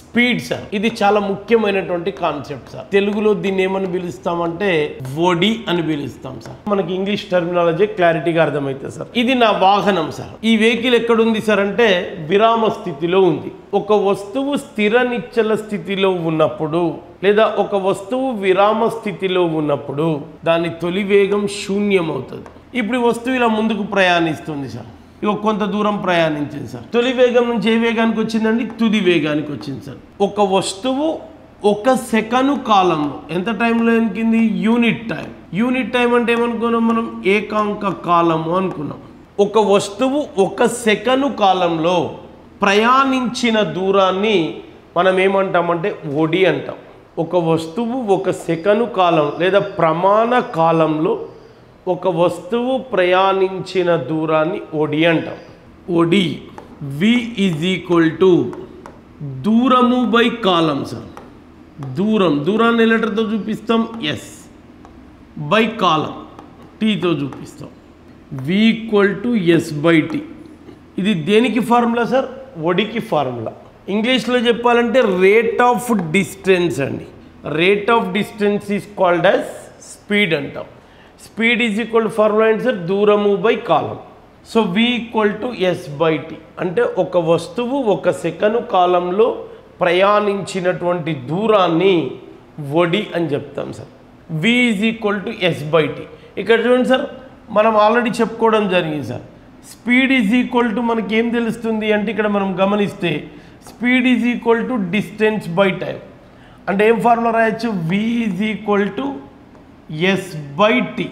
Speed sir, ఇది చాలా ముఖ్యమైనటువంటి కాన్సెప్ట్ సార్. తెలుగులో దీన్ని ఏమని పిలుస్తామంటే ఒడి అని పిలుస్తాం సార్. మనకి ఇంగ్లీష్ టర్మినాలజీ క్లారిటీగా అర్థమవుతుంది సార్. ఇది నా వాహనం సార్. ఈ వెహికల్ ఎక్కడుంది సార్ అంటే విరామ స్థితిలో ఉంది. ఒక వస్తువు స్థిర నిశ్చల స్థితిలో ఉన్నప్పుడు లేదా ఒక వస్తువు విరామ స్థితిలో ఉన్నప్పుడు దాని తొలి వేగం శూన్యం అవుతుంది. ఇప్పుడు ఈ వస్తువు ఇలా ముందుకు ప్రయాణిస్తుంది సార్. కొంత దూరం ప్రయాణించింది సార్. తొలి వేగం నుంచి ఏ వేగానికి వచ్చిందండి? తుది వేగానికి వచ్చింది సార్. ఒక వస్తువు ఒక సెకను కాలంలో ఎంత టైంలో ఎనికింది? Unit time. యూనిట్ టైం అంటే ఏమనుకున్నాం మనం? ఏకాంక కాలము అనుకున్నాం. ఒక వస్తువు ఒక సెకను కాలంలో ప్రయాణించిన దూరాన్ని మనం ఏమంటామంటే ఒడి అంటాం. ఒక వస్తువు ఒక సెకను కాలం లేదా ప్రమాణ కాలంలో ఒక వస్తువు ప్రయాణించిన దూరాన్ని ఒడి అంటాం. ఒడి v ఈజ్ ఈక్వల్ టు దూరము బై కాలం సార్. దూరాన్ని లెటర్తో చూపిస్తాం ఎస్, బై కాలం టీతో చూపిస్తాం. v equal to S by T. ఇది దేనికి ఫార్ములా సార్? ఒడికి ఫార్ములా. ఇంగ్లీష్లో చెప్పాలంటే రేట్ ఆఫ్ డిస్టెన్స్ అండి. Rate of distance is called as speed అంటాం. Speed is equal to formula ఏంటి సార్? దూరము బై కాలం. So v equal to S by T అంటే ఒక వస్తువు ఒక సెకను కాలంలో ప్రయాణించినటువంటి దూరాన్ని ఒడి అని చెప్తాం sir. v is equal to S by T. ఇక్కడ చూడండి సార్, మనం ఆల్రెడీ చెప్పుకోవడం జరిగింది sir. Speed is equal to మనకి ఏం తెలుస్తుంది అంటే ఇక్కడ మనం గమనిస్తే speed is equal to distance by time. అంటే ఏం ఫార్ములా రాయొచ్చు? v is equal to S by tea.